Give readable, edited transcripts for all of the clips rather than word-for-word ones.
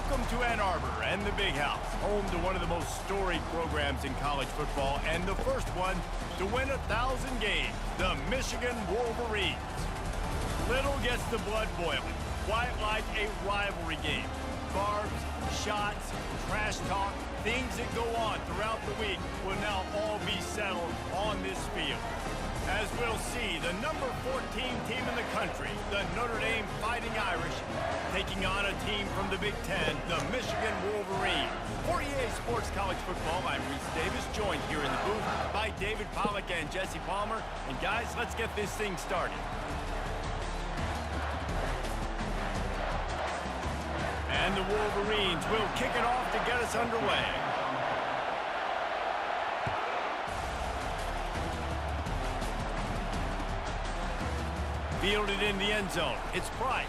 Welcome to Ann Arbor and the Big House, home to one of the most storied programs in college football and the first one to win 1,000 games, the Michigan Wolverines. Little gets the blood boiling, quite like a rivalry game. Barbs, shots, trash talk, things that go on throughout the week will now all be settled on this field. As we'll see, the number 14 team in the country, the Notre Dame Fighting Irish, taking on a team from the Big Ten, the Michigan Wolverines. For EA Sports College Football, I'm Reese Davis, joined here in the booth by David Pollack and Jesse Palmer. And guys, let's get this thing started. And the Wolverines will kick it off to get us underway. Fielded in the end zone. It's Price.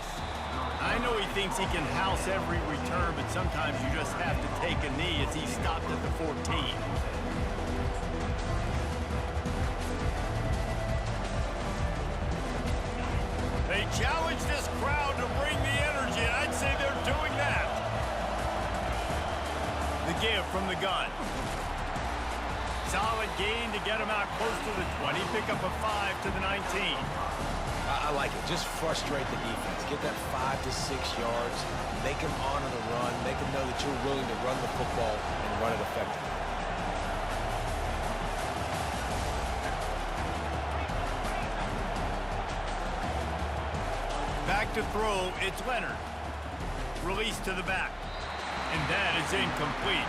I know he thinks he can house every return, but sometimes you just have to take a knee as he stopped at the 14. They challenge this crowd to bring the energy, and I'd say they're doing that. The give from the gun. Solid gain to get him out close to the 20. Pick up a 5 to the 19. I like it. Just frustrate the defense. Get that 5 to 6 yards. Make them honor the run. Make them know that you're willing to run the football and run it effectively. Back to throw, it's Leonard. Release to the back. And that is incomplete.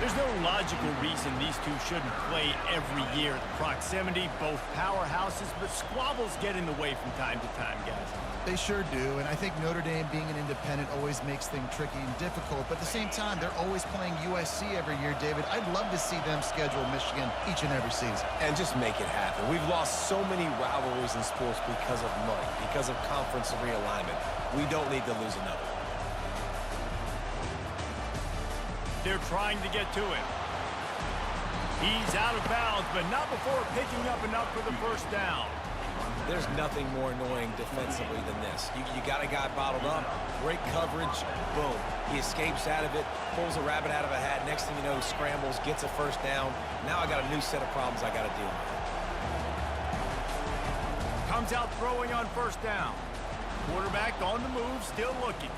There's no logical reason these two shouldn't play every year. The proximity, both powerhouses, but squabbles get in the way from time to time, guys. They sure do, and I think Notre Dame being an independent always makes things tricky and difficult, but at the same time, they're always playing USC every year, David. I'd love to see them schedule Michigan each and every season. And just make it happen. We've lost so many rivalries in sports because of money, because of conference realignment. We don't need to lose another. They're trying to get to him. He's out of bounds, but not before picking up enough for the first down. There's nothing more annoying defensively than this. You got a guy bottled up, great coverage, boom. He escapes out of it, pulls a rabbit out of a hat. Next thing you know, scrambles, gets a first down. Now I got a new set of problems I got to deal with. Comes out throwing on first down. Quarterback on the move, still looking.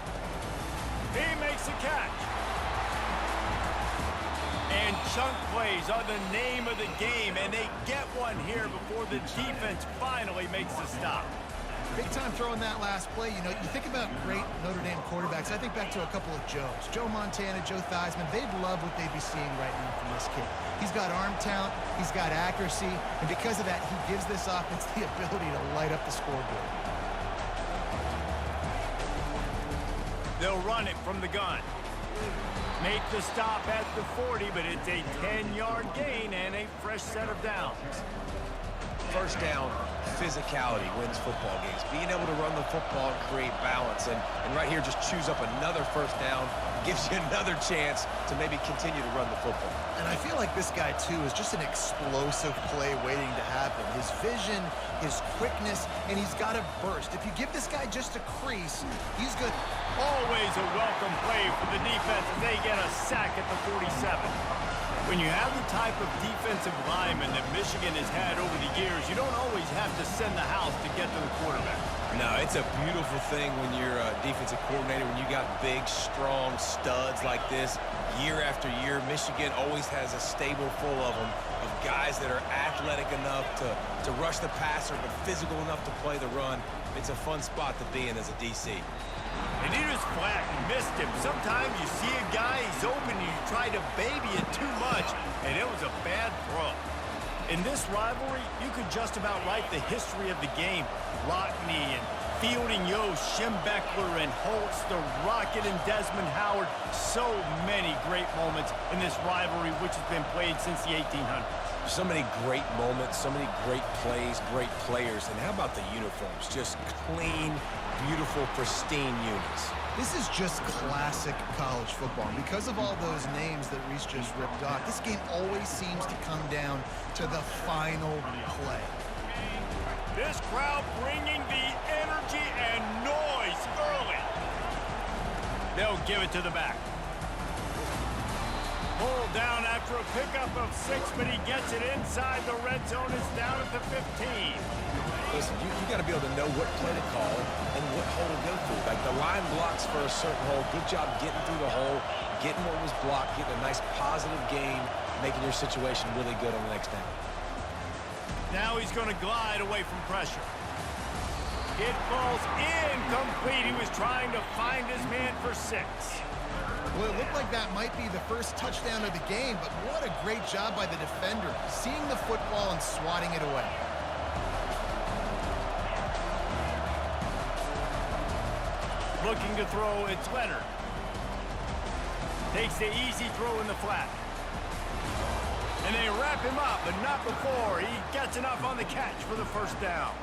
He makes a catch. And chunk plays are the name of the game, and they get one here before the defense finally makes the stop. Big time throwing that last play. You know, you think about great Notre Dame quarterbacks. I think back to a couple of Joes. Joe Montana, Joe Theismann. They'd love what they'd be seeing right now from this kid. He's got arm talent. He's got accuracy. And because of that, he gives this offense the ability to light up the scoreboard. They'll run it from the gun. Make the stop at the 40, but it's a 10-yard gain and a fresh set of downs. First down, physicality wins football games. Being able to run the football and create balance. And right here, just choose up another first down. Gives you another chance to maybe continue to run the football. And I feel like this guy, too, is just an explosive play waiting to happen. His vision, his quickness, and he's got a burst. If you give this guy just a crease, he's good. Always a welcome play for the defense as they get a sack at the 47. When you have the type of defensive lineman that Michigan has had over the years, you don't always have to send the house to get to the quarterback. No, it's a beautiful thing when you're a defensive coordinator, when you got big, strong studs like this. Year after year, Michigan always has a stable full of them, of guys that are athletic enough to rush the passer, but physical enough to play the run. It's a fun spot to be in as a DC. And he just flat missed him. Sometimes you see a guy, he's open, and you try to baby it too much, and it was a bad throw. In this rivalry, you could just about write the history of the game. Lockney and Fielding Yost, Schembechler and Holtz, the Rocket and Desmond Howard. So many great moments in this rivalry, which has been played since the 1800s. So many great moments, so many great plays, great players. And how about the uniforms? Just clean, beautiful, pristine units. This is just classic college football. And because of all those names that Reese just ripped off, this game always seems to come down to the final play. This crowd bringing the energy and noise early. They'll give it to the back. Pulled down after a pickup of 6, but he gets it inside the red zone. It's down at the 15. Listen, you got to be able to know what play to call and what hole to go through. Like the line blocks for a certain hole. Good job getting through the hole, getting what was blocked, getting a nice positive gain, making your situation really good on the next down. Now he's going to glide away from pressure. It falls incomplete. He was trying to find his man for 6. Well, it looked like that might be the first touchdown of the game, but what a great job by the defender, seeing the football and swatting it away. Looking to throw, it's Leonard. Takes the easy throw in the flat. And they wrap him up, but not before he gets enough on the catch for the first down.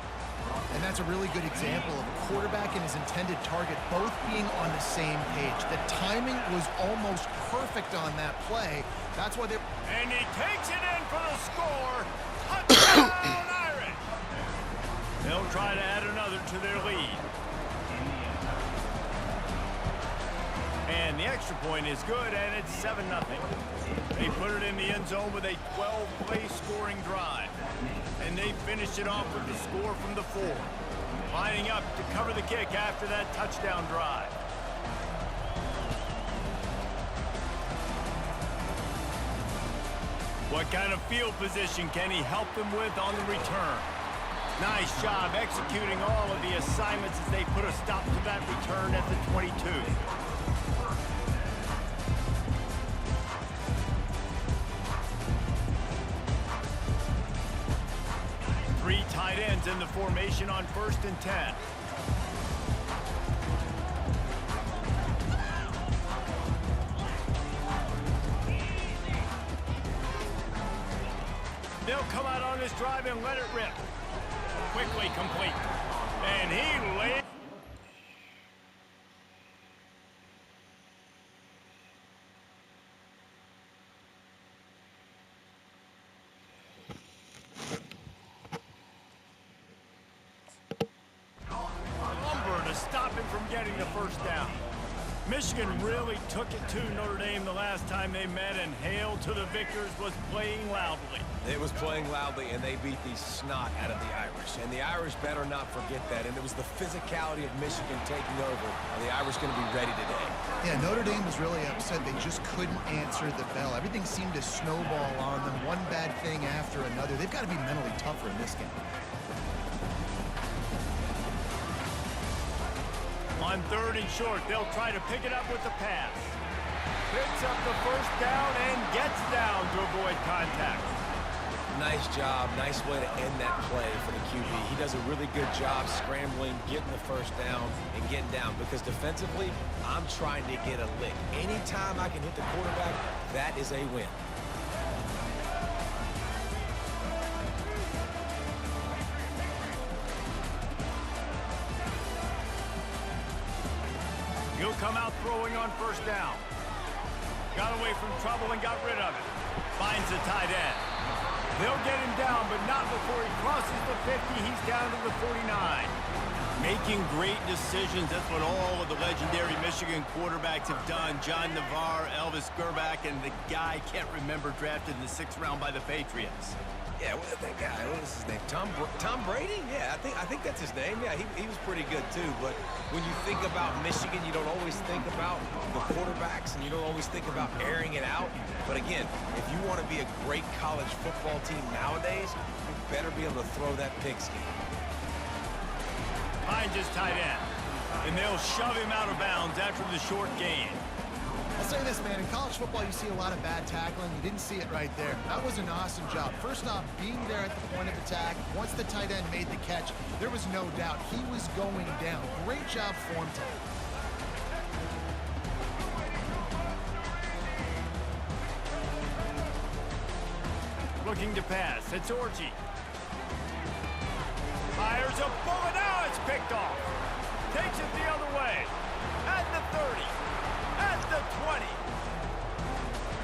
And that's a really good example of a quarterback and his intended target both being on the same page. The timing was almost perfect on that play. That's why they... And he takes it in for the score. Touchdown, Irish! They'll try to add another to their lead. And the extra point is good, and it's 7-0. They put it in the end zone with a 12-play scoring drive. And they finished it off with the score from the 4. Lining up to cover the kick after that touchdown drive. What kind of field position can he help them with on the return? Nice job executing all of the assignments as they put a stop to that return at the 22. 3 tight ends in the formation on 1st and 10. They'll come out on this drive and let it rip. Quickly complete. And he laid. Stop him from getting the first down. Michigan really took it to Notre Dame the last time they met, and Hail to the Victors was playing loudly. It was playing loudly, and they beat the snot out of the Irish. And the Irish better not forget that. And it was the physicality of Michigan taking over. Are the Irish going to be ready today? Yeah, Notre Dame was really upset. They just couldn't answer the bell. Everything seemed to snowball on them, one bad thing after another. They've got to be mentally tougher in this game. On 3rd and short, they'll try to pick it up with the pass. Picks up the first down and gets down to avoid contact. Nice job. Nice way to end that play for the QB. He does a really good job scrambling, getting the first down, and getting down. Because defensively, I'm trying to get a lick. Anytime I can hit the quarterback, that is a win. He'll come out throwing on 1st down. Got away from trouble and got rid of it. Finds the tight end. They'll get him down, but not before he crosses the 50. He's down to the 49. Making great decisions. That's what all of the legendary Michigan quarterbacks have done. John Navarre, Elvis Gerbach, and the guy I can't remember drafted in the 6th round by the Patriots. Yeah, that guy, what was his name? Tom Brady? Yeah, I think that's his name. Yeah, he was pretty good too. But when you think about Michigan, you don't always think about the quarterbacks, and you don't always think about airing it out. But again, if you want to be a great college football team nowadays, you better be able to throw that pigskin. Finds his tight end, and they'll shove him out of bounds after the short gain. I'll say this, man, in college football, you see a lot of bad tackling. You didn't see it right there. That was an awesome job. First off, being there at the point of attack. Once the tight end made the catch, there was no doubt he was going down. Great job form time. Looking to pass. It's Orji. Fires a bullet. Now it's picked off. Takes it the other way. At the 30. At the 20.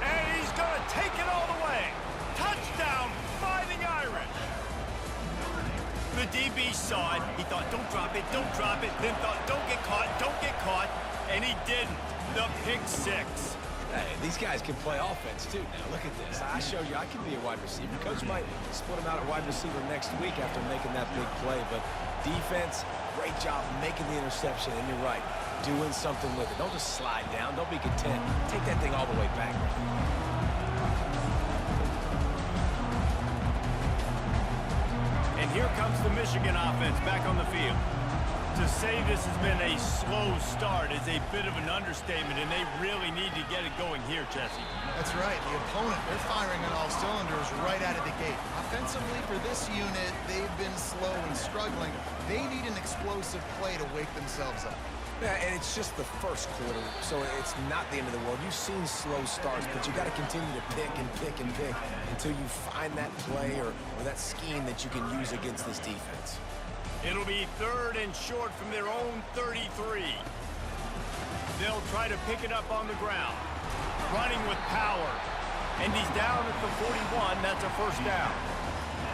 And he's going to take it all the way. Touchdown, Fighting Irish. The DB saw it. He thought, don't drop it, don't drop it. Then thought, don't get caught, don't get caught. And And he didn't. The pick six. Hey, these guys can play offense, too. Now, look at this. I showed you I can be a wide receiver. Coach might split him out at wide receiver next week after making that big play. But defense, great job making the interception. And you're right, doing something with it. Don't just slide down. Don't be content. Take that thing all the way back. And here comes the Michigan offense back on the field. To say this has been a slow start is a bit of an understatement, and they really need to get it going here, Jesse. That's right. The opponent, they're firing on all cylinders right out of the gate. Offensively, for this unit, they've been slow and struggling. They need an explosive play to wake themselves up. Yeah, and it's just the first quarter, so it's not the end of the world. You've seen slow starts, but you got to continue to pick and pick and pick until you find that play or that scheme that you can use against this defense. It'll be 3rd and short from their own 33. They'll try to pick it up on the ground. Running with power. And he's down at the 41. That's a first down.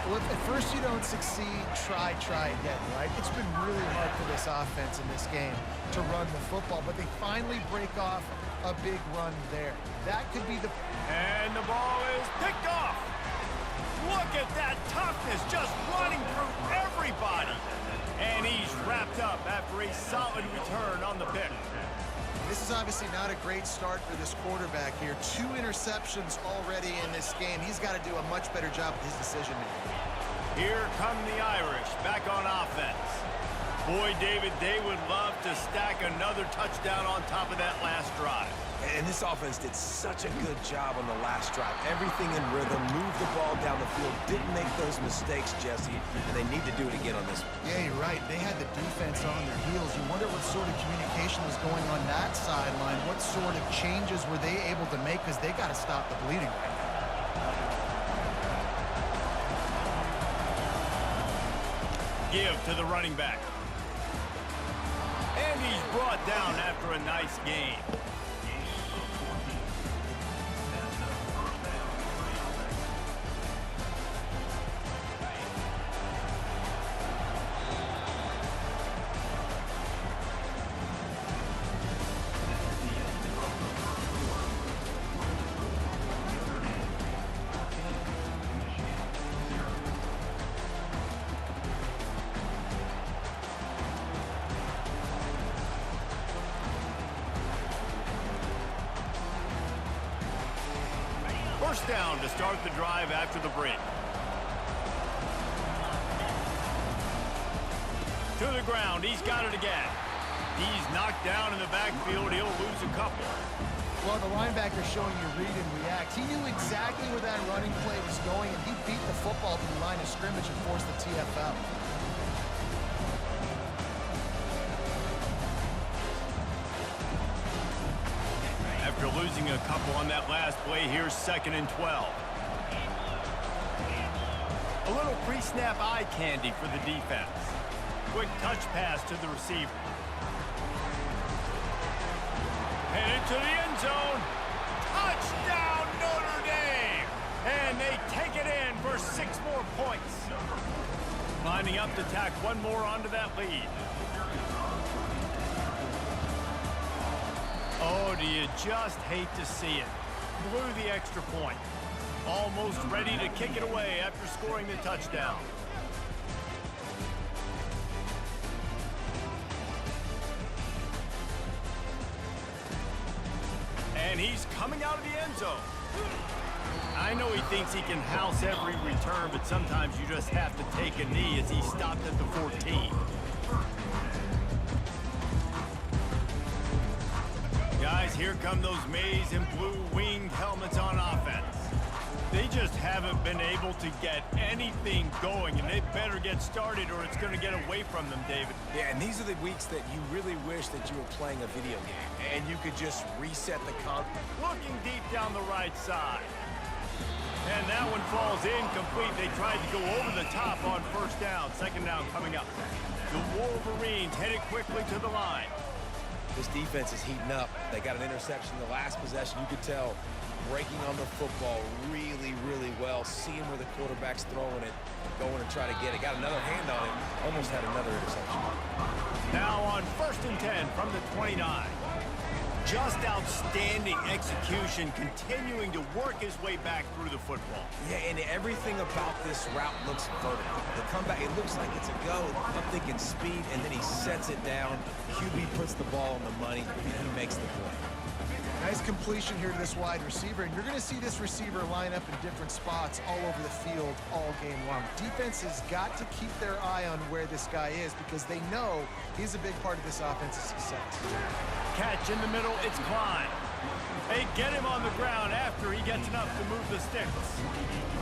Well, if at first you don't succeed, try again, right? It's been really hard for this offense in this game to run the football, but they finally break off a big run there. That could be the... And the ball is picked off. Look at that toughness, just running through everybody. And he's wrapped up after a solid return on the pick. This is obviously not a great start for this quarterback here. 2 interceptions already in this game. He's got to do a much better job with his decision-making. Here come the Irish back on offense. Boy, David, they would love to stack another touchdown on top of that last drive. And this offense did such a good job on the last drive. Everything in rhythm, moved the ball down the field, didn't make those mistakes, Jesse, and they need to do it again on this one. Yeah, you're right. They had the defense on their heels. You wonder what sort of communication was going on that sideline. What sort of changes were they able to make, because they got to stop the bleeding right now. Give to the running back. And he's brought down after a nice game. First down to start the drive after the break. To the ground, he's got it again. He's knocked down in the backfield. He'll lose a couple. Well, the linebacker showing you read and react. He knew exactly where that running play was going, and he beat the football to the line of scrimmage and forced the TFL. After losing a couple on that last play, here's 2nd and 12. A little pre-snap eye candy for the defense. Quick touch pass to the receiver. Headed to the end zone. Touchdown, Notre Dame! And they take it in for 6 more points. Lining up to tack one more onto that lead. Oh, do you just hate to see it? Blew the extra point. Almost ready to kick it away after scoring the touchdown. And he's coming out of the end zone. I know he thinks he can house every return, but sometimes you just have to take a knee as he stopped at the 14. Guys, here come those maize and blue winged helmets on offense. They just haven't been able to get anything going, and they better get started or it's going to get away from them, David. Yeah, and these are the weeks that you really wish that you were playing a video game and you could just reset the Looking deep down the right side. And that one falls incomplete. They tried to go over the top on first down. 2nd down coming up. The Wolverines headed quickly to the line. This defense is heating up. They got an interception the last possession. You could tell breaking on the football really, really well, seeing where the quarterback's throwing it, going to try to get it. Got another hand on it, almost had another interception. Now on 1st and 10 from the 29. Just outstanding execution, continuing to work his way back through the football. Yeah, and everything about this route looks vertical. The comeback, it looks like it's a go. I'm thinking speed, and then he sets it down. QB puts the ball on the money, and he makes the play. Nice completion here to this wide receiver, and you're going to see this receiver line up in different spots all over the field all game long. Defense has got to keep their eye on where this guy is because they know he's a big part of this offense's success. Catch in the middle, it's Klein. They get him on the ground after he gets enough to move the sticks.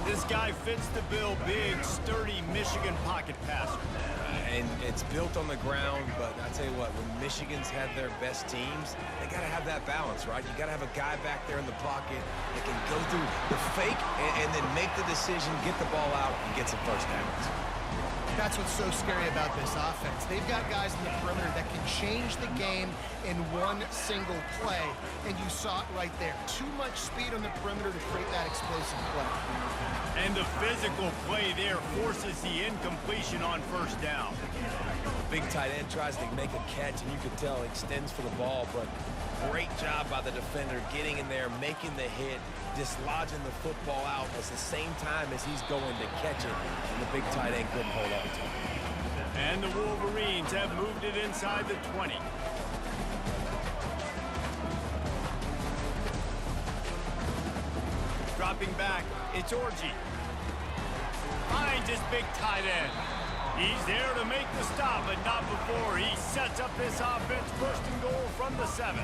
This guy fits the bill, big, sturdy Michigan pocket passer. And it's built on the ground, but I tell you what, when Michigan's had their best teams, they got to have that balance, right? You got to have a guy back there in the pocket that can go through the fake and then make the decision, get the ball out, and get some first downs. That's what's so scary about this offense. They've got guys in the perimeter that can change the game in one single play, and you saw it right there. Too much speed on the perimeter to create that explosive play. And the physical play there forces the incompletion on first down. Big tight end tries to make a catch, and you can tell he extends for the ball, but great job by the defender getting in there, making the hit, dislodging the football out at the same time as he's going to catch it, and the big tight end couldn't hold on to it. And the Wolverines have moved it inside the 20. Dropping back, it's Orji. Finds his big tight end. He's there to make the stop, but not before he sets up this offense first and goal from the 7.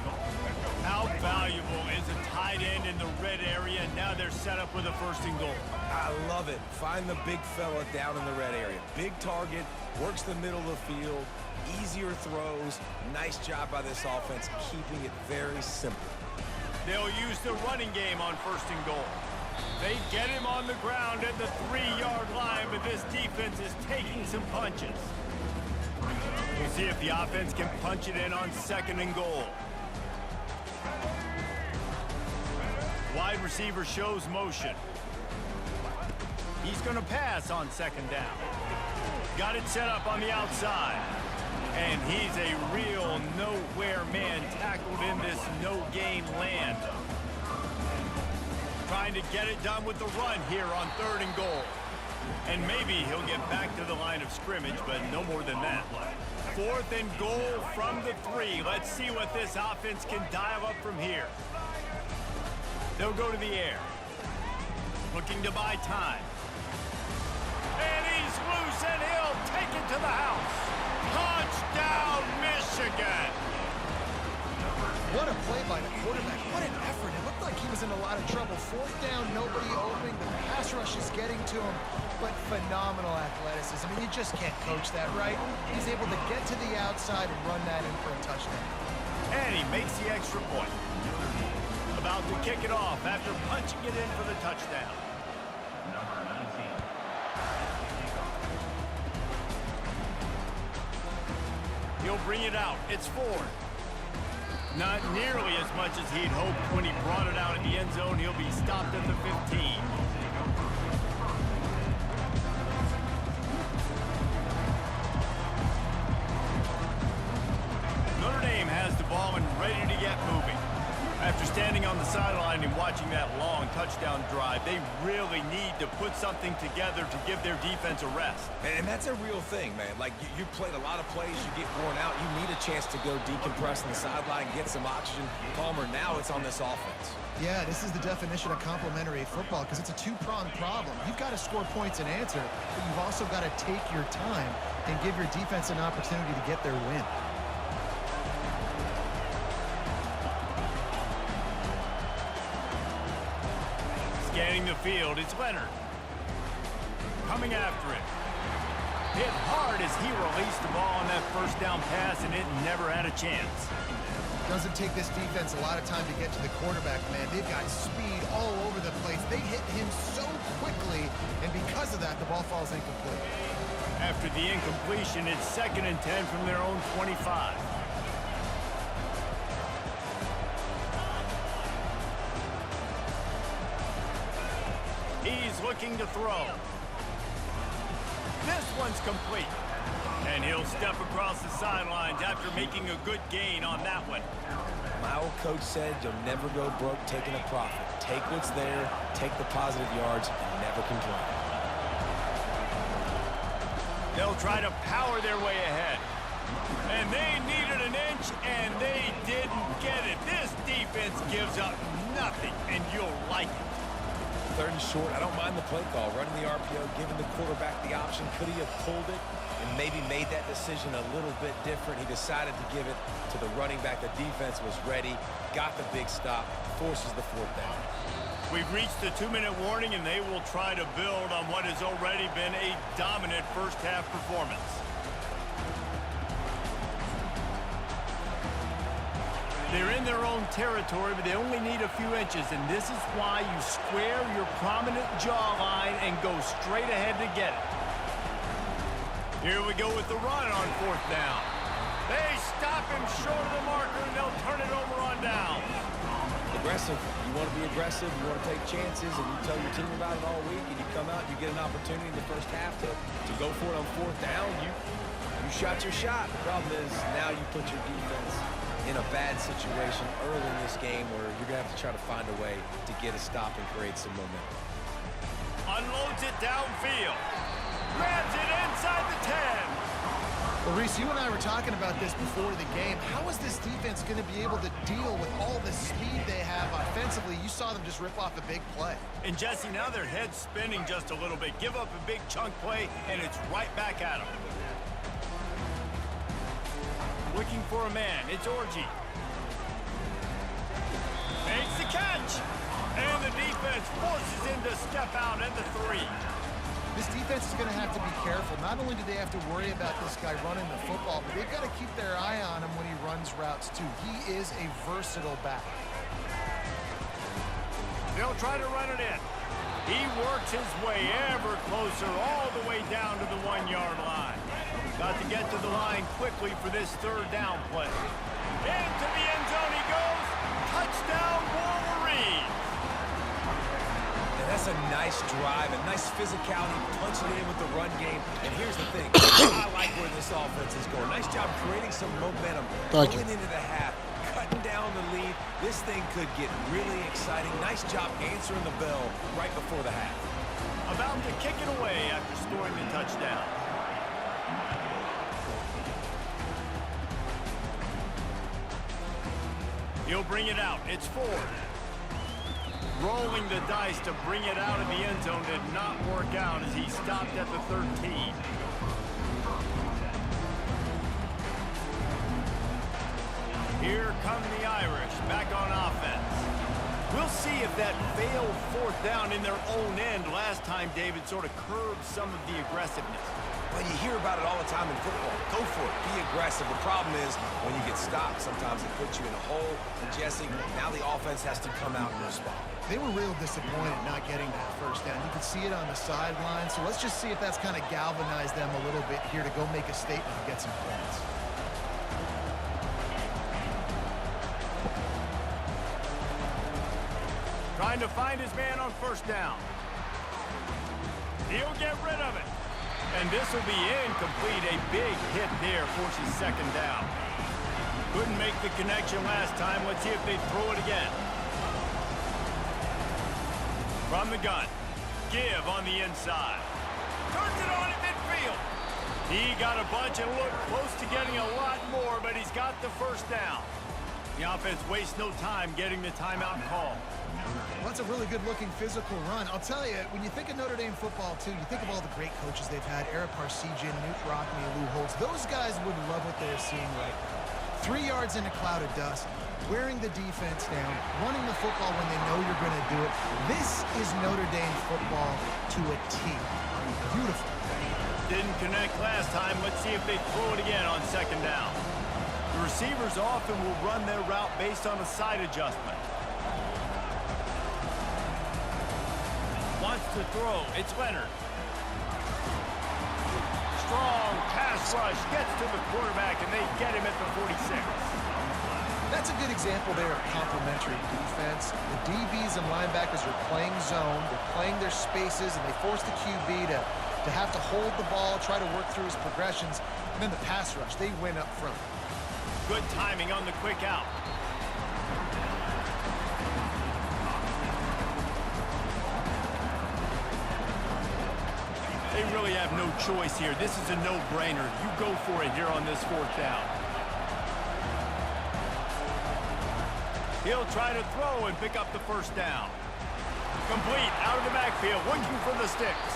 How valuable is a tight end in the red area? Now they're set up with a first and goal. I love it. Find the big fella down in the red area. Big target, works the middle of the field, easier throws. Nice job by this offense, keeping it very simple. They'll use the running game on first and goal. They get him on the ground at the 3-yard line, but this defense is taking some punches. We'll see if the offense can punch it in on second and goal. Wide receiver shows motion. He's going to pass on second down. Got it set up on the outside. And he's a real nowhere man tackled in this no-gain land. Trying to get it done with the run here on third and goal. And maybe he'll get back to the line of scrimmage, but no more than that. Fourth and goal from the 3. Let's see what this offense can dial up from here. They'll go to the air. Looking to buy time. And he's loose, and he'll take it to the house. Touchdown, Michigan! What a play by the quarterback. What an effort. It looked like he was in a lot of trouble. Fourth down, nobody open. The pass rush is getting to him, but phenomenal athleticism. I mean, you just can't coach that, right? He's able to get to the outside and run that in for a touchdown. And he makes the extra point. About to kick it off after punching it in for the touchdown. He'll bring it out. It's Ford. Not nearly as much as he'd hoped when he brought it out in the end zone. He'll be stopped at the 15. Notre Dame has the ball and ready to get moving. After standing on the sideline and watching that long touchdown drive, they really need to put something together to give their defense a rest. And that's a real thing, man. Like, you played a lot of plays, you get worn out, you need a chance to go decompress on the sideline, get some oxygen, calmer. Now it's on this offense. Yeah, this is the definition of complementary football because it's a two-pronged problem. You've got to score points and answer, but you've also got to take your time and give your defense an opportunity to get their win. Scanning the field, it's Leonard. Coming after it. Hit hard as he released the ball on that first down pass, and it never had a chance. Doesn't take this defense a lot of time to get to the quarterback, man. They've got speed all over the place. They hit him so quickly, and because of that, the ball falls incomplete. After the incompletion, it's 2nd and 10 from their own 25. He's looking to throw. This one's complete. And he'll step across the sidelines after making a good gain on that one. My old coach said you'll never go broke taking a profit. Take what's there, take the positive yards, and never complain. They'll try to power their way ahead. And they needed an inch, and they didn't get it. This defense gives up nothing, and you'll like it. 3rd and short, I don't mind the play call. Running the RPO, giving the quarterback the option. Could he have pulled it and maybe made that decision a little bit different? He decided to give it to the running back. The defense was ready, got the big stop, forces the 4th down. We've reached the 2-minute warning, and they will try to build on what has already been a dominant first-half performance. They're in their own territory, but they only need a few inches, and this is why you square your prominent jawline and go straight ahead to get it. Here we go with the run on 4th down. They stop him short of the marker, and they'll turn it over on down. Aggressive. You want to be aggressive, you want to take chances, and you tell your team about it all week, and you come out, you get an opportunity in the first half to go for it on 4th down. You shot your shot. The problem is now you put your defense in a bad situation early in this game where you're going to have to try to find a way to get a stop and create some momentum. Unloads it downfield. Grabs it inside the 10. Well, Reese, you and I were talking about this before the game. How is this defense going to be able to deal with all the speed they have offensively? You saw them just rip off a big play. And Jesse, now their head's spinning just a little bit. Give up a big chunk play, and it's right back at them. Looking for a man. It's Orji. Makes the catch. And the defense forces him to step out at the 3. This defense is going to have to be careful. Not only do they have to worry about this guy running the football, but they've got to keep their eye on him when he runs routes, too. He is a versatile back. They'll try to run it in. He works his way ever closer all the way down to the 1-yard line. Got to get to the line quickly for this 3rd down play. Into the end zone he goes. Touchdown, Wolverines. And that's a nice drive, a nice physicality, punching in with the run game. And here's the thing. I like where this offense is going. Nice job creating some momentum. Going into the half, cutting down the lead. This thing could get really exciting. Nice job answering the bell right before the half. About to kick it away after scoring the touchdown. He'll bring it out. It's 4. Rolling the dice to bring it out of the end zone did not work out as he stopped at the 13. Here come the Irish back on offense. We'll see if that failed 4th down in their own end last time, David, sort of curbed some of the aggressiveness. Well, you hear about it all the time in football. Go for it. Be aggressive. The problem is when you get stopped, sometimes it puts you in a hole. And, Jesse, now the offense has to come out and respond. They were real disappointed not getting that 1st down. You could see it on the sideline. So let's just see if that's kind of galvanized them a little bit here to go make a statement and get some points. Trying to find his man on 1st down. He'll get rid of it. And this will be incomplete. A big hit there forces 2nd down. Couldn't make the connection last time. Let's see if they throw it again. From the gun. Give on the inside. Turns it on at midfield. He got a bunch and looked close to getting a lot more, but he's got the 1st down. The offense wastes no time getting the timeout call. Well, that's a really good-looking physical run. I'll tell you, when you think of Notre Dame football, too, you think of all the great coaches they've had, Eric Parsegian, Newt Rockne, Lou Holtz. Those guys would love what they're seeing right now. 3 yards in a cloud of dust, wearing the defense down, running the football when they know you're going to do it. This is Notre Dame football to a T. Beautiful. Didn't connect last time. Let's see if they throw it again on 2nd down. The receivers often will run their route based on a side adjustment. Wants to throw. It's Leonard. Strong pass rush. Gets to the quarterback, and they get him at the 46. That's a good example there of complementary defense. The DBs and linebackers are playing zone. They're playing their spaces, and they force the QB to have to hold the ball, try to work through his progressions. And then the pass rush, they win up front. Good timing on the quick out. really have no choice here. This is a no-brainer. You go for it here on this fourth down. He'll try to throw and pick up the first down. Complete out of the backfield, looking for the sticks.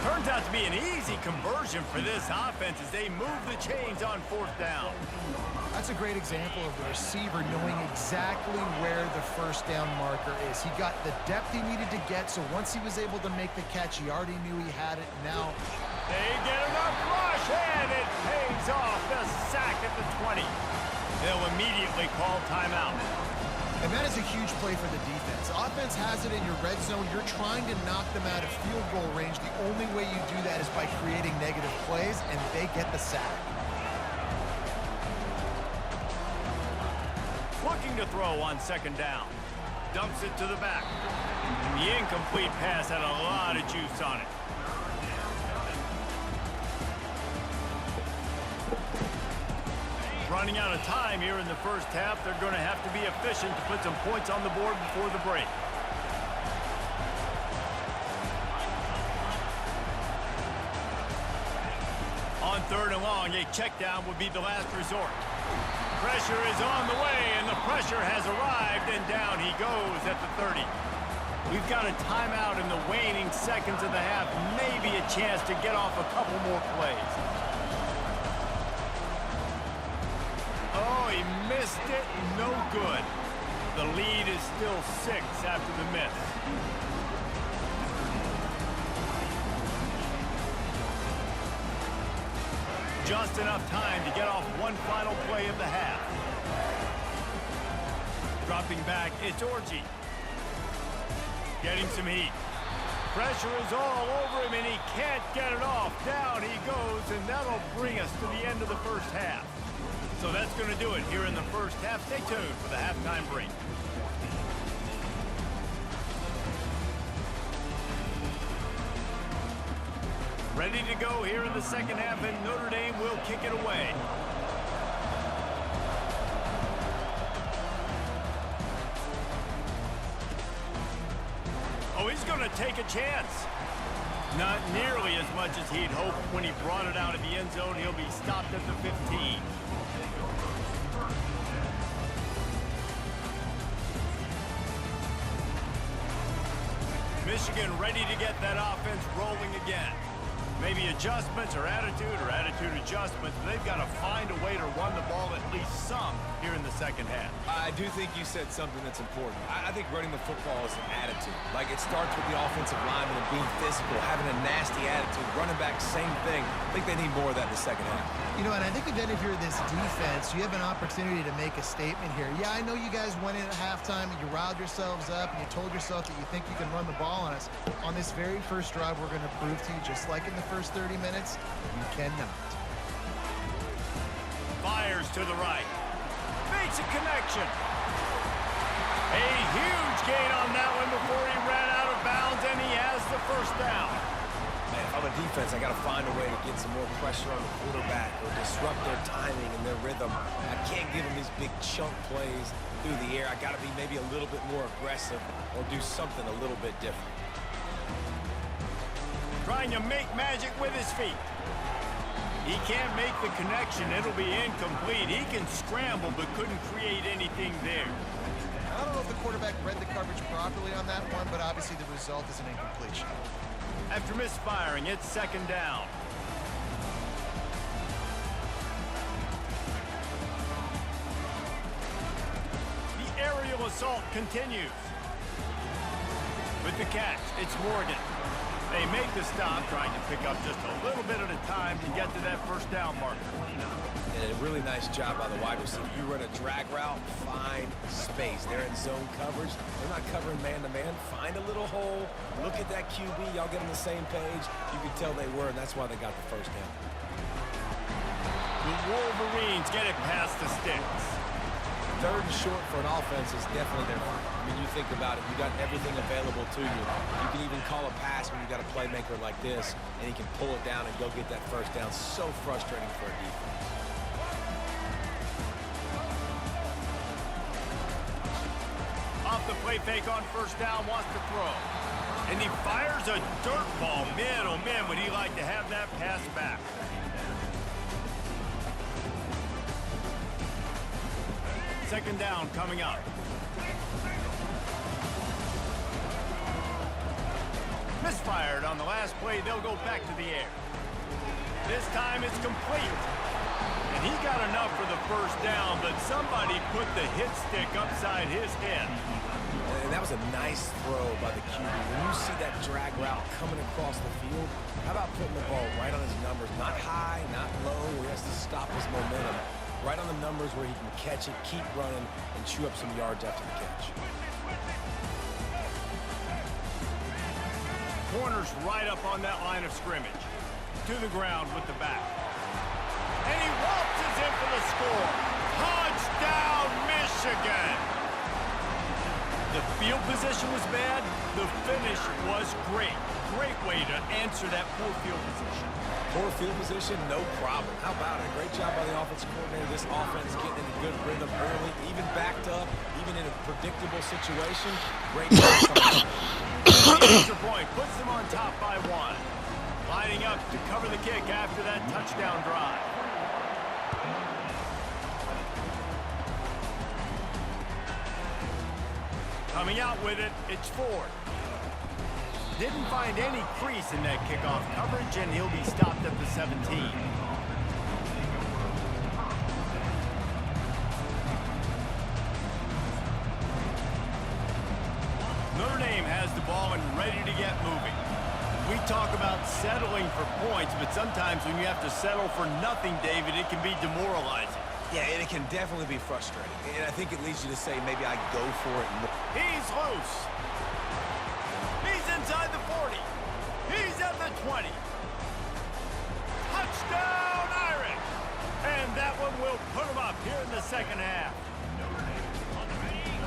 Turns out to be an easy conversion for this offense as they move the chains on fourth down. That's a great example of the receiver knowing exactly where the first down marker is. He got the depth he needed to get, so once he was able to make the catch, he already knew he had it. Now they get enough rush, and it pays off. The sack at the 20. They'll immediately call timeout. And that is a huge play for the defense. Offense has it in your red zone. You're trying to knock them out of field goal range. The only way you do that is by creating negative plays, and they get the sack. Looking to throw on second down. Dumps it to the back. The incomplete pass had a lot of juice on it. Running out of time here in the first half. They're going to have to be efficient to put some points on the board before the break. On third and long, a check down would be the last resort. Pressure is on the way, and the pressure has arrived, and down he goes at the 30. We've got a timeout in the waning seconds of the half. Maybe a chance to get off a couple more plays. Oh, he missed it. No good. The lead is still 6 after the miss. Just enough time to get off one final play of the half. Dropping back, it's Orji. Getting some heat. Pressure is all over him, and he can't get it off. Down he goes, and that'll bring us to the end of the first half. So that's going to do it here in the first half. Stay tuned for the halftime break. Ready to go here in the second half, and Notre Dame will kick it away. Oh, he's going to take a chance. Not nearly as much as he'd hoped when he brought it out of the end zone. He'll be stopped at the 15. Michigan ready to get that offense rolling again. Maybe adjustments or attitude adjustments. They've got to find a way to run the ball at least some here in the second half. I do think you said something that's important. I think running the football is an attitude. Like, it starts with the offensive lineman and being physical, having a nasty attitude. Running back, same thing. I think they need more of that in the second half. You know, and I think then if you're this defense, you have an opportunity to make a statement here. Yeah, I know you guys went in at halftime and you riled yourselves up and you told yourself that you think you can run the ball on us. On this very first drive, we're going to prove to you, just like in the first 30 minutes, you cannot. Fires to the right. Makes a connection. A huge gain on that one before he ran out of bounds, and he has the first down. Man, if I'm a defense, I got to find a way to get some more pressure on the quarterback or disrupt their timing and their rhythm. I can't give them these big chunk plays through the air. I got to be maybe a little bit more aggressive or do something a little bit different. Trying to make magic with his feet. He can't make the connection. It'll be incomplete. He can scramble but couldn't create anything there. I don't know if the quarterback read the coverage properly on that one, but obviously the result is an incompletion. After misfiring, it's second down. The aerial assault continues. With the catch, it's Morgan. They make the stop, trying to pick up just a little bit at a time to get to that first down marker. And a really nice job by the wide receiver. You run a drag route, find space. They're in zone coverage. They're not covering man-to-man. Find a little hole. Look at that QB. Y'all get on the same page. You can tell they were, and that's why they got the first down. The Wolverines get it past the sticks. Third and short for an offense is definitely their fault. I mean, you think about it. You got everything available to you. You can even call a pass when you got a playmaker like this, and he can pull it down and go get that first down. So frustrating for a defense. Off the play fake on first down, wants to throw. And he fires a dirt ball. Man, oh man, would he like to have that pass back. Second down coming up. Misfired on the last play. They'll go back to the air. This time it's complete. And he got enough for the first down, but somebody put the hit stick upside his head. And that was a nice throw by the QB. When you see that drag route coming across the field, how about putting the ball right on his numbers? Not high, not low, where he has to stop his momentum. Right on the numbers where he can catch it, keep running, and chew up some yards after the catch. Corner's right up on that line of scrimmage. To the ground with the back. And he waltzes in for the score. Touchdown, Michigan! The field position was bad. The finish was great. Great way to answer that poor field position. Poor field position, no problem. How about it? Great job by the offensive coordinator. This offense getting in a good rhythm early, even backed up, even in a predictable situation. Great job. The extra point puts them on top by 1. Lining up to cover the kick after that touchdown drive. Coming out with it, it's Ford. Didn't find any crease in that kickoff coverage, and he'll be stopped at the 17. Notre Dame has the ball and ready to get moving. We talk about settling for points, but sometimes when you have to settle for nothing, David, it can be demoralizing. Yeah, and it can definitely be frustrating. And I think it leads you to say, maybe I go for it more. He's loose. He's inside the 40. He's at the 20. Touchdown, Irish! And that one will put him up here in the second half.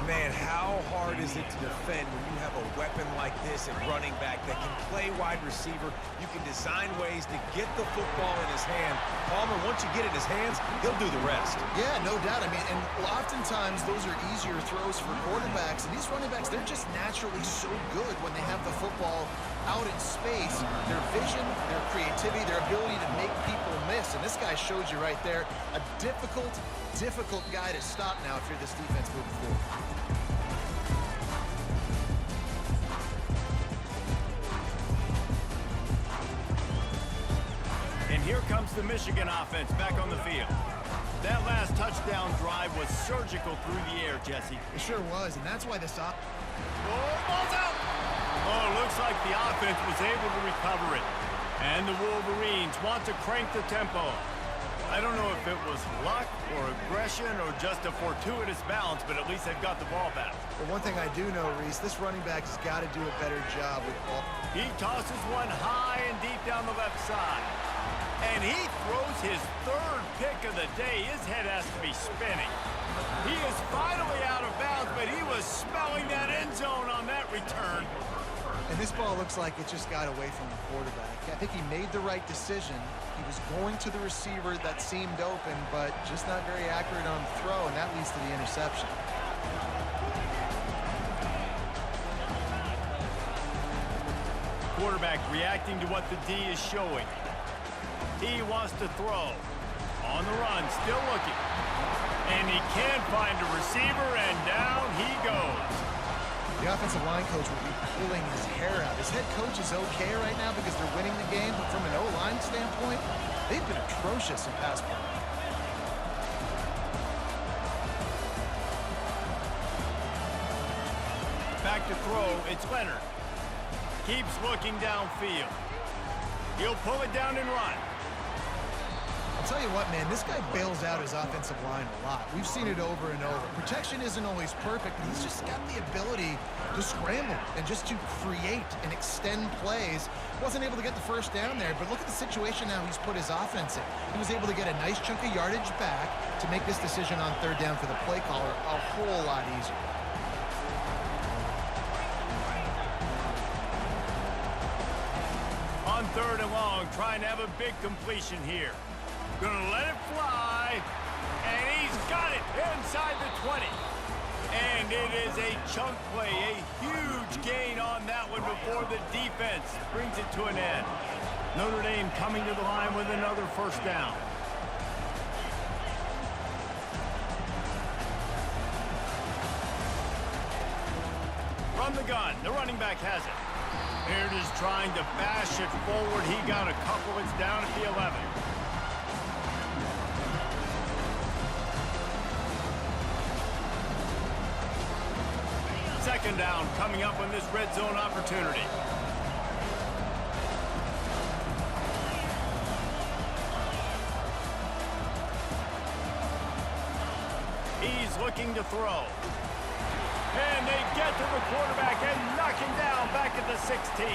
Man, how hard is it to defend when you have a weapon like this at running back that can play wide receiver? You can design ways to get the football in his hand. Palmer, once you get it in his hands, he'll do the rest. Yeah, no doubt. I mean, and oftentimes those are easier throws for quarterbacks. And these running backs, they're just naturally so good when they have the football out in space. Their vision, their creativity, their ability to make people miss. And this guy showed you right there, a difficult guy to stop now if you're this defense moving forward. And here comes the Michigan offense back on the field. That last touchdown drive was surgical through the air, Jesse. It sure was, and that's why this Oh, ball's out! Oh, looks like the offense was able to recover it. And the Wolverines want to crank the tempo. I don't know if it was luck or aggression or just a fortuitous balance, but at least they've got the ball back. But one thing I do know, Reese, this running back has got to do a better job with ball. He tosses one high and deep down the left side. And he throws his third pick of the day. His head has to be spinning. He is finally out of bounds, but he was smelling that end zone on that return. And this ball looks like it just got away from the quarterback. I think he made the right decision. He was going to the receiver that seemed open, but just not very accurate on the throw, and that leads to the interception. Quarterback reacting to what the D is showing. He wants to throw. On the run, still looking. And he can't find a receiver, and down he goes. The offensive line coach will be pulling his hair out. His head coach is okay right now because they're winning the game, but from an O-line standpoint, they've been atrocious in pass play. Back to throw, it's Leonard. Keeps looking downfield. He'll pull it down and run. I'll tell you what, man, this guy bails out his offensive line a lot. We've seen it over and over. Protection isn't always perfect, but he's just got the ability to scramble and just to create and extend plays. Wasn't able to get the first down there, but look at the situation now he's put his offense in. He was able to get a nice chunk of yardage back to make this decision on third down for the play caller a whole lot easier. On third and long, trying to have a big completion here. Gonna let it fly, and he's got it inside the 20. And it is a chunk play, a huge gain on that one before the defense brings it to an end. Notre Dame coming to the line with another first down. From the gun, the running back has it. Baird is trying to bash it forward. He got a couple. It's down at the 11. Second down coming up on this red zone opportunity. He's looking to throw. And they get to the quarterback and knock him down back at the 16.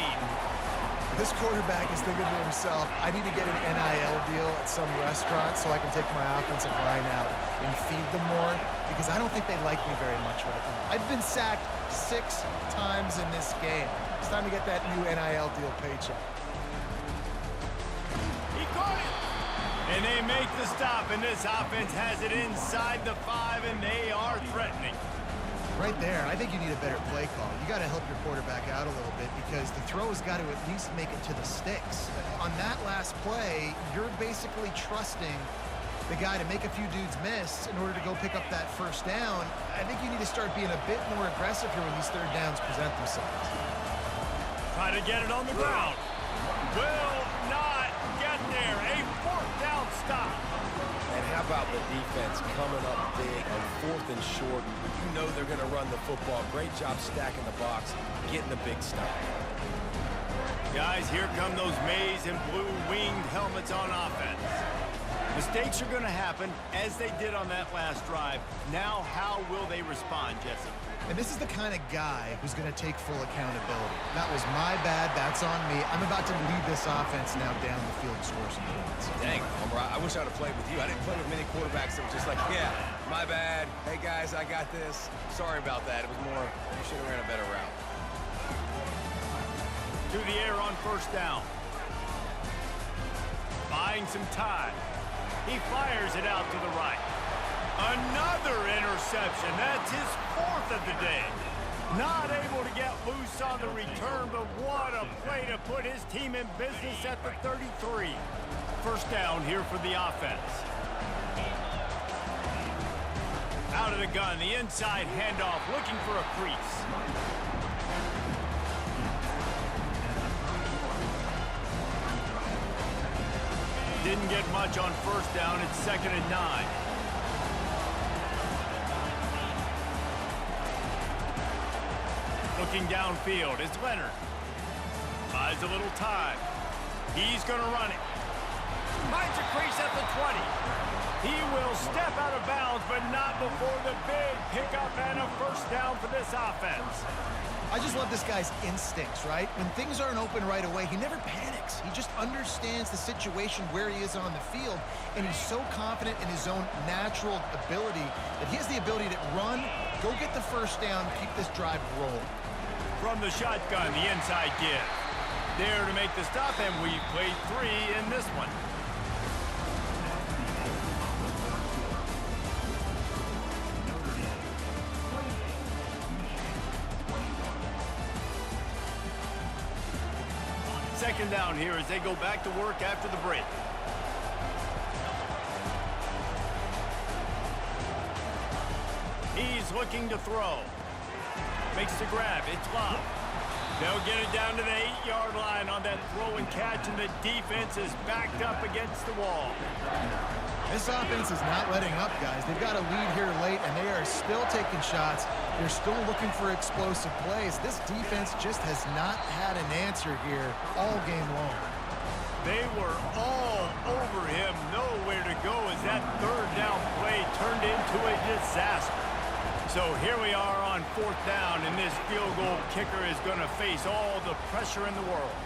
This quarterback is thinking to himself, I need to get an NIL deal at some restaurant so I can take my offensive line out and feed them more, because I don't think they like me very much right now. I've been sacked 6 times in this game. It's time to get that new NIL deal paycheck. He caught it! And they make the stop, and this offense has it inside the 5, and they are threatening. Right there, I think you need a better play call. You got to help your quarterback out a little bit, because the throw has got to at least make it to the sticks. On that last play, you're basically trusting the guy to make a few dudes miss in order to go pick up that first down. I think you need to start being a bit more aggressive here when these third downs present themselves. Try to get it on the ground. Will not get there. A fourth down stop. And how about the defense coming up big on 4th and short? You know they're going to run the football. Great job stacking the box, getting the big stop. Guys, here come those maize and blue winged helmets on offense. Mistakes are going to happen, as they did on that last drive. Now, how will they respond, Jesse? And this is the kind of guy who's going to take full accountability. That was my bad. That's on me. I'm about to lead this offense now down the field and score some points. Dang, I wish I would have played with you. I didn't play with many quarterbacks that were just like, yeah, my bad. Hey, guys, I got this. Sorry about that. It was more, you should have ran a better route. To the air on first down. Buying some time. He fires it out to the right. Another interception. That's his 4th of the day. Not able to get loose on the return, but what a play to put his team in business at the 33. First down here for the offense. Out of the gun, the inside handoff, looking for a crease. Didn't get much on first down. It's 2nd and 9. Looking downfield is Leonard. Buys a little time. He's going to run it. Finds a crease at the 20. He will step out of bounds, but not before the big pickup and a first down for this offense. I just love this guy's instincts, right? When things aren't open right away, he never panics. He just understands the situation where he is on the field, and he's so confident in his own natural ability that he has the ability to run, go get the first down, keep this drive rolling. From the shotgun, the inside give. There to make the stop, and we've played 3 in this one. Second down here as they go back to work after the break. He's looking to throw. Makes the grab. It's Love. They'll get it down to the 8-yard line on that throw and catch, and the defense is backed up against the wall. This offense is not letting up, guys. They've got a lead here late, and they are still taking shots. They're still looking for explosive plays. This defense just has not had an answer here all game long. They were all over him. Nowhere to go as that third down play turned into a disaster. So here we are on 4th down, and this field goal kicker is going to face all the pressure in the world.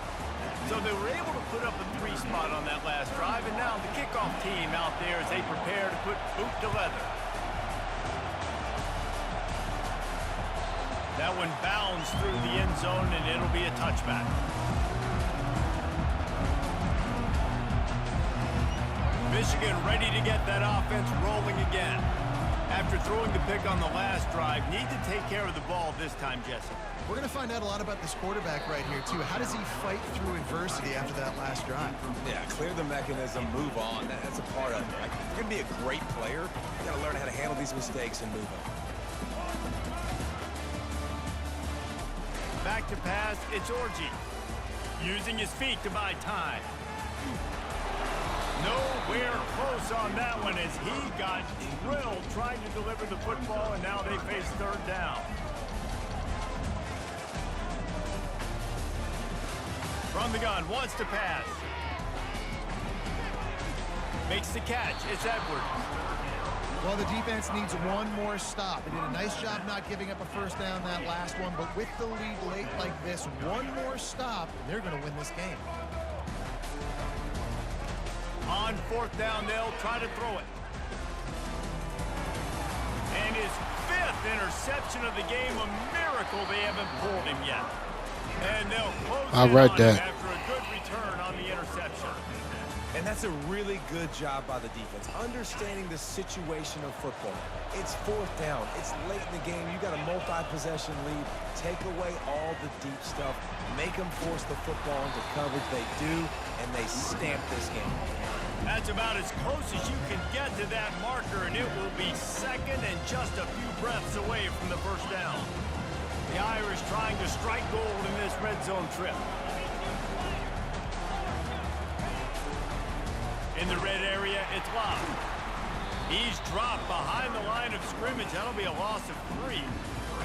So they were able to put up a 3 spot on that last drive, and now the kickoff team out there as they prepare to put boot to leather. That one bounds through the end zone, and it'll be a touchback. Michigan ready to get that offense rolling again. After throwing the pick on the last drive, need to take care of the ball this time, Jesse. We're going to find out a lot about this quarterback right here, too. How does he fight through adversity after that last drive? Yeah, clear the mechanism, move on. That's a part of it. Like, if you're going to be a great player, you got to learn how to handle these mistakes and move on. Back to pass, it's Orji. Using his feet to buy time. Nowhere close on that one as he got drilled trying to deliver the football, and now they face third down. From the gun, wants to pass. Makes the catch, it's Edwards. Well, the defense needs one more stop. They did a nice job not giving up a first down that last one, but with the lead late like this, one more stop, and they're going to win this game. On fourth down, they'll try to throw it. And his fifth interception of the game, a miracle they haven't pulled him yet. And they'll close I read that after a good return on the interception. And that's a really good job by the defense, understanding the situation of football. It's fourth down. It's late in the game. You got a multi-possession lead. Take away all the deep stuff. Make them force the football into coverage. They do, and they stamp this game. That's about as close as you can get to that marker, and it will be second and just a few breaths away from the first down. The Irish trying to strike gold in this red zone trip. In the red area, it's Love. He's dropped behind the line of scrimmage. That'll be a loss of 3.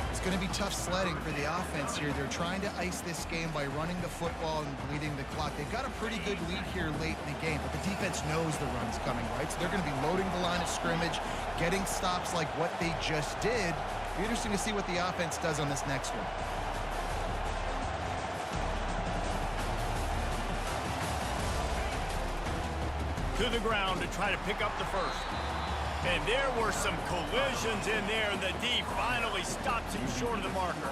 It's going to be tough sledding for the offense here. They're trying to ice this game by running the football and bleeding the clock. They've got a pretty good lead here late in the game, but the defense knows the run's coming, right? So they're going to be loading the line of scrimmage, getting stops like what they just did. It'll be interesting to see what the offense does on this next one. To the ground to try to pick up the first. And there were some collisions in there, and the D finally stops him short of the marker.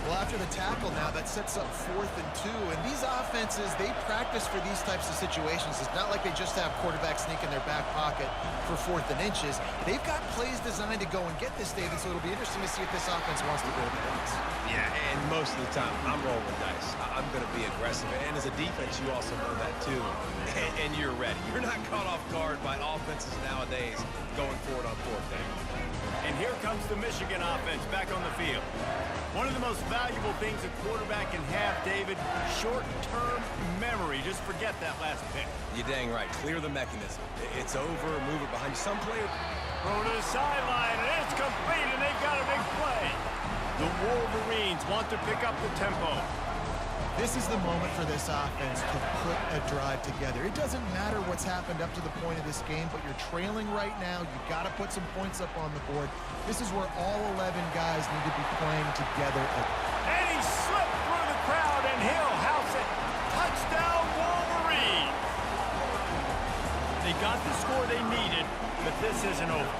Well, after the tackle now, that sets up 4th and 2. And these offenses, they practice for these types of situations. It's not like they just have quarterbacks sneak in their back pocket for 4th and inches. They've got plays designed to go and get this, David, so it'll be interesting to see if this offense wants to go the dice. Yeah, and most of the time, I'm rolling dice. I'm going to be aggressive. And as a defense, you also know that, too. And you're ready. You're not caught off guard by offenses nowadays going forward on 4th down. And here comes the Michigan offense back on the field. One of the most valuable things a quarterback can have, David, short-term memory. Just forget that last pick. You're dang right. Clear the mechanism. It's over. Move it behind you. Some player... Throw to the sideline, and it's complete, and they've got a big play. The Wolverines want to pick up the tempo. This is the moment for this offense to put a drive together. It doesn't matter what's happened up to the point of this game, but you're trailing right now. You've got to put some points up on the board. This is where all 11 guys need to be playing together. And he slipped through the crowd, and he'll house it. Touchdown, Wolverines. They got the score they needed, but this isn't over.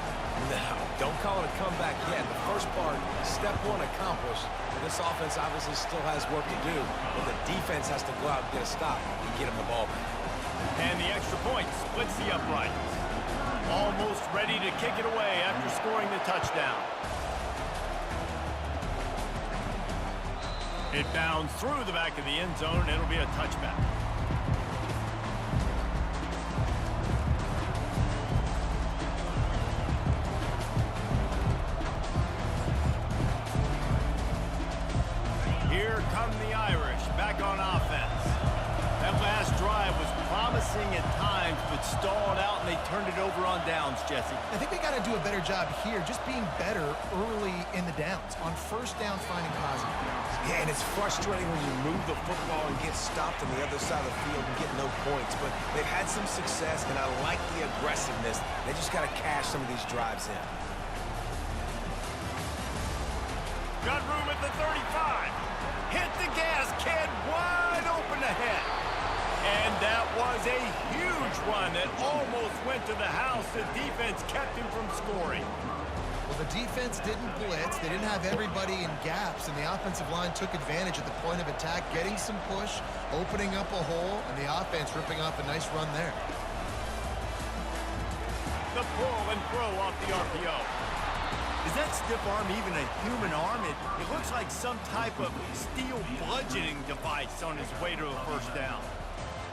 No, don't call it a comeback yet. The first part, step 1 accomplished. And this offense obviously still has work to do, but the defense has to go out and get a stop and get him the ball back. And the extra point splits the uprights. Almost ready to kick it away after scoring the touchdown. It bounds through the back of the end zone, and it'll be a touchback. Here come the Irish back on offense. That last drive was promising at times, but stalled out, and they turned it over on downs, Jesse. I think they got to do a better job here, just being better early in the downs. On first down, finding positive downs. Yeah, and it's frustrating when you move the football and get stopped on the other side of the field and get no points. But they've had some success, and I like the aggressiveness. They just got to cash some of these drives in. Got room at the 35. Hit the gas, kid, wide open ahead. And that was a huge run that almost went to the house. The defense kept him from scoring. Well, the defense didn't blitz. They didn't have everybody in gaps, and the offensive line took advantage at the point of attack, getting some push, opening up a hole, and the offense ripping off a nice run there. The pull and throw off the RPO. Is that stiff arm even a human arm? It looks like some type of steel bludgeoning device on his way to a first down.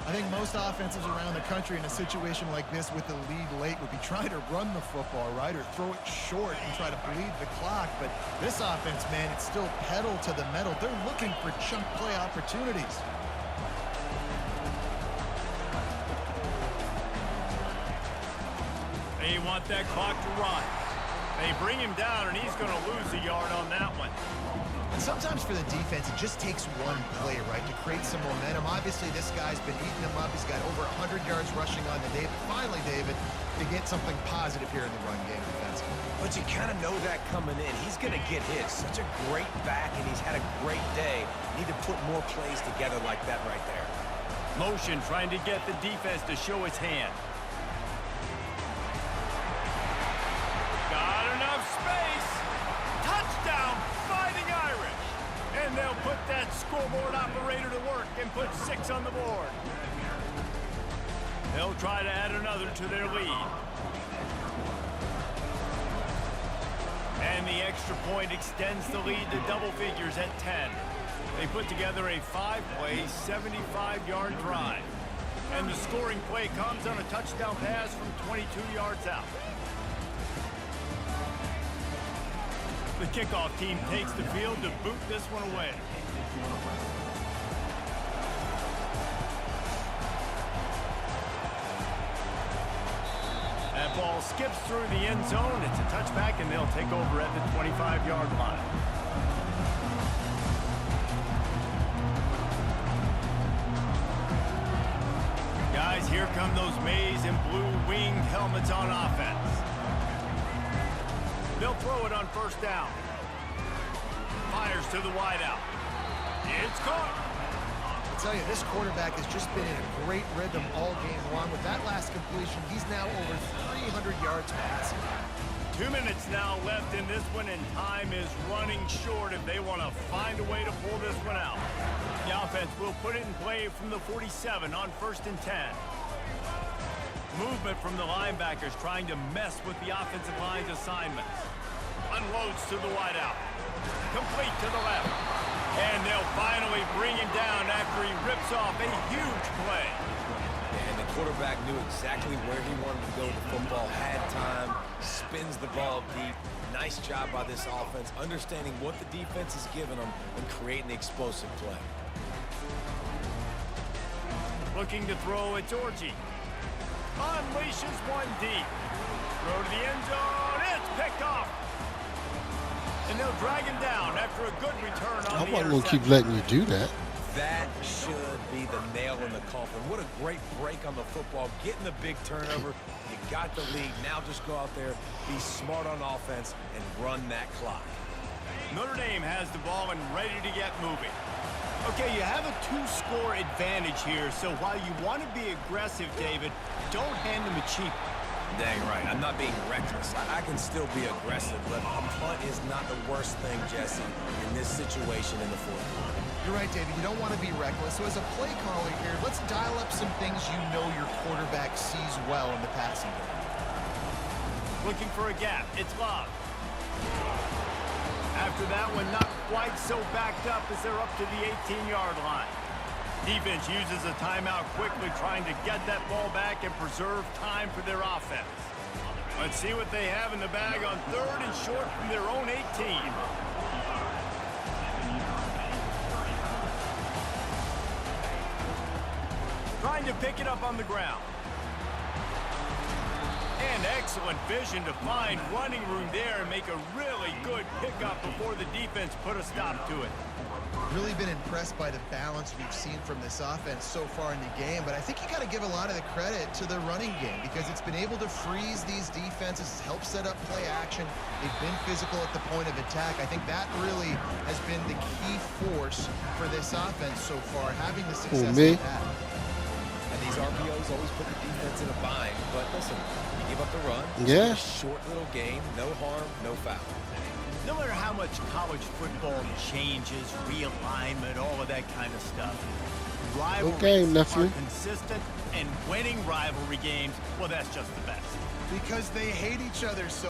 I think most offenses around the country in a situation like this with the lead late would be trying to run the football, right, or throw it short and try to bleed the clock. But this offense, man, it's still pedal to the metal. They're looking for chunk play opportunities. They want that clock to run. They bring him down, and he's going to lose a yard on that one. And sometimes for the defense, it just takes one play, right, to create some momentum. Obviously, this guy's been eating him up. He's got over 100 yards rushing on the day. But finally, David, to get something positive here in the run game defensively. But you kind of know that coming in. He's going to get hit. Such a great back, and he's had a great day. Need to put more plays together like that right there. Motion trying to get the defense to show his hand. Got enough space. Touchdown, Fighting Irish. And they'll put that scoreboard operator to work and put 6 on the board. They'll try to add another to their lead. And the extra point extends the lead to double figures at 10. They put together a 5-play, 75-yard drive. And the scoring play comes on a touchdown pass from 22 yards out. The kickoff team takes the field to boot this one away. That ball skips through the end zone. It's a touchback, and they'll take over at the 25-yard line. Guys, here come those maize and blue winged helmets on offense. They'll throw it on first down. Fires to the wideout. It's caught. I tell you, this quarterback has just been in a great rhythm all game long. With that last completion, he's now over 300 yards passing. 2 minutes now left in this one, and time is running short if they want to find a way to pull this one out. The offense will put it in play from the 47 on 1st and 10. Movement from the linebackers trying to mess with the offensive line's assignments. Unloads to the wideout. Complete to the left. And they'll finally bring him down after he rips off a huge play. And the quarterback knew exactly where he wanted to go. The football had time, spins the ball deep. Nice job by this offense, understanding what the defense is giving them and creating the explosive play. Looking to throw, it's Orji. Unleashes one deep. Throw to the end zone. It's picked off. And they'll drag him down after a good return on the I'm not going to keep letting you do that. That should be the nail in the coffin. What a great break on the football. Getting the big turnover. You got the lead. Now just go out there, be smart on offense, and run that clock. Notre Dame has the ball and ready to get moving. Okay, you have a 2-score advantage here, so while you want to be aggressive, David, don't hand them a cheap. Dang right. I'm not being reckless. I can still be aggressive, but a punt is not the worst thing, Jesse, in this situation in the fourth quarter. You're right, David. You don't want to be reckless. So as a play caller here, let's dial up some things you know your quarterback sees well in the passing game. Looking for a gap. It's Love. After that one, not quite so backed up as they're up to the 18-yard line. Defense uses a timeout quickly, trying to get that ball back and preserve time for their offense. Let's see what they have in the bag on 3rd and short from their own 18. Trying to pick it up on the ground. And excellent vision to find running room there and make a really good pickup before the defense put a stop to it. Really been impressed by the balance we've seen from this offense so far in the game, but I think you got to give a lot of the credit to the running game because it's been able to freeze these defenses, help set up play action. They've been physical at the point of attack. I think that really has been the key force for this offense so far, having the success they've had. And these RPOs always put the defense in a bind, but listen, you give up the run. Yeah. Short little game, no harm, no foul. No matter how much college football changes, realignment, all of that kind of stuff, rivalries game, nephew. are consistent, and winning rivalry games, well, that's just the best. Because they hate each other so